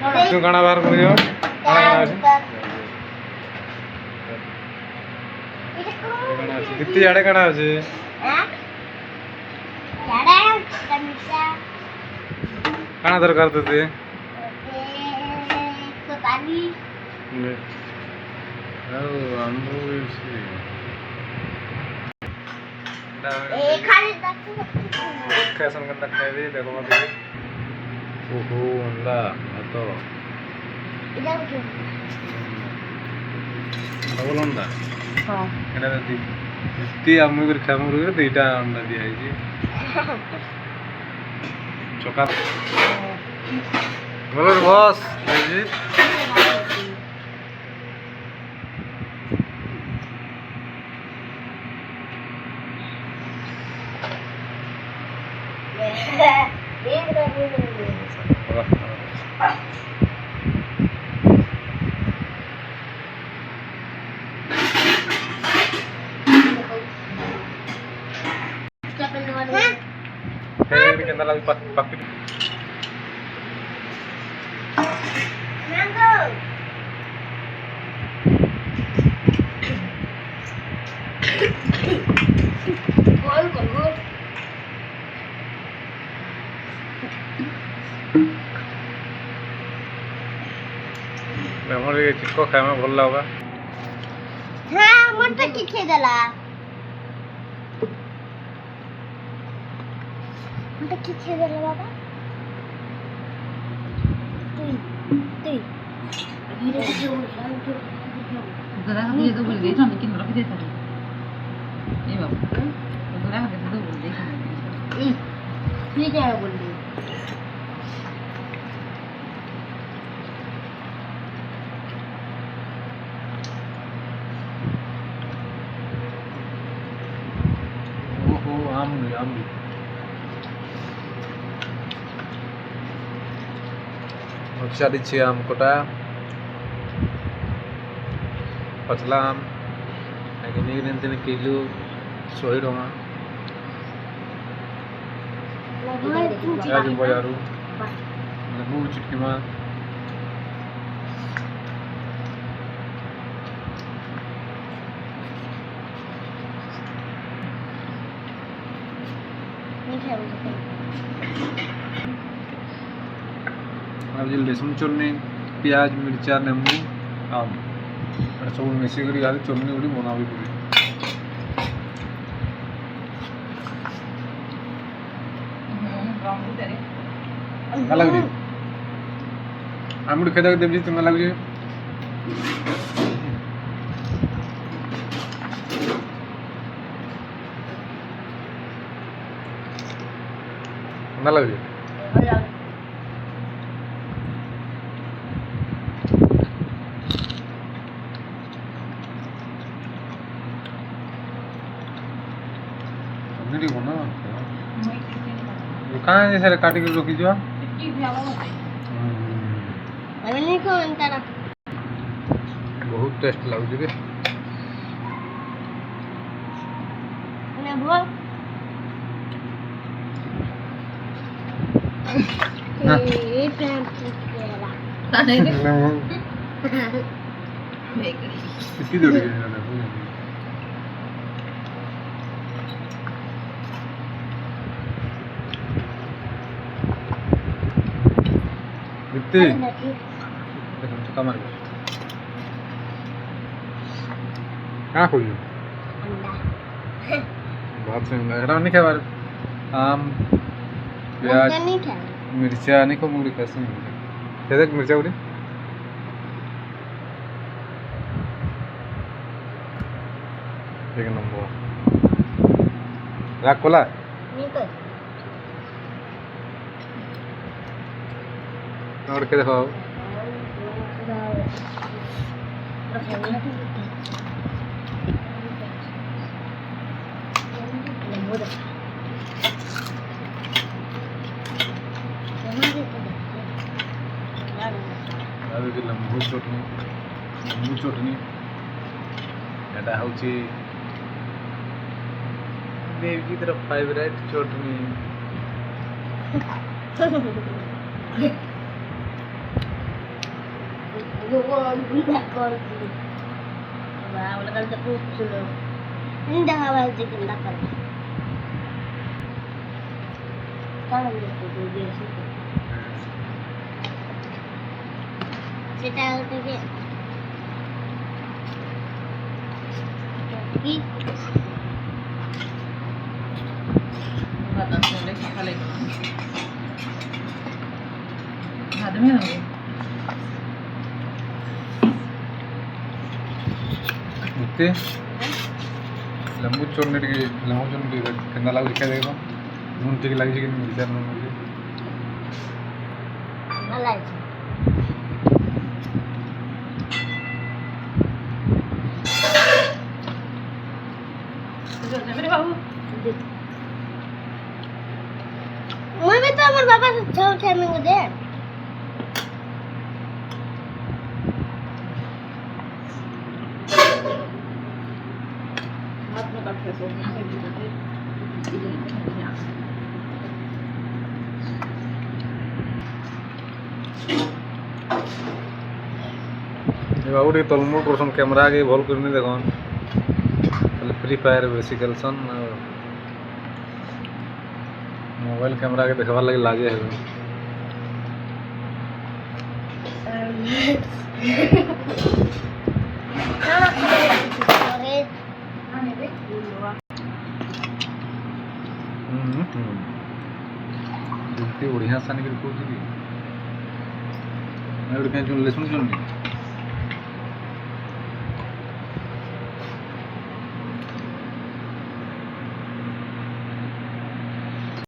तू गाना बाहर करियो गाना गाना ଅଛି ଦୀପ୍ତି ଆଡ଼େ କାଣା ଅଛି କାଣା ଦରକାର ତୋତେ ଆଉ ଆମକୁ ଖାଇସନ୍ କେନ୍ତା ଖାଇବି ଦେଖ ମତେ ଓହୋ ଅଣ୍ଡା ଭାତ ଡବଲ ଅଣ୍ଡା এটা দীপ্তি আমি করে খামু করে দুইটা অন্ডা দিয়া হইছে চকা বলর বস এই ini kita lagi papi mango gol memory चिको खाए भल लगा हाँ मन तो किखे देला मन तो किखे देला बाबा तुई गला का ये तो बोल दे जाने की रख दे था ये बाबा गला का तो बोल दे ये क्या बोल दे आमली चालीस आम कोटा पतला आम किलो 100 टका बजारू गुड़ चुटकी में लहसुन चटनी प्याज मिर्चा नेमू आम सब मिसिक चटनी गुड़ी बना पड़े लगे आम गुड़ी खेदा देवी तुम्हें लगे ना लगे कहाँ है सर काटी के रोकी जो बहुत टेस्ट लगुच रे दीप्ति देखो चका मार क्या खोलियो बहुत से एटा नहीं खाबार आम प्याज मिर्चा नहीं को मुड़ी कैसे देख मिर्चा गुड़ी एक नंबर राग कोला और के देखो ଲେମ୍ବୁ ଚଟନି এটা হচ্ছে দেবজির ফেভারিট চটনি বিনা করছি बोला कल तक पूछ लो দেখা বাজে কিনা করে কারণ তো দিয়েছি সেটা থেকে কি बात सुन ले खा ले हाथ में ना मुक्ति लंबू चोरने केंदा लागू देखा देखो नून ठीक लगी कि मिर्चा नून लगी ভালো আছে मेरे बाबू মই তো আমার বাবা ছাও ছামি দে हाथ में काट के सो बाबू टे तलमुल करसन कैमरा आगे भल करनी देखन खाली फ्री फायर बेसी खेलसन मोबाइल कैमरा के देखबार लगे लाजे है बढ़िया सानी कर लेसुन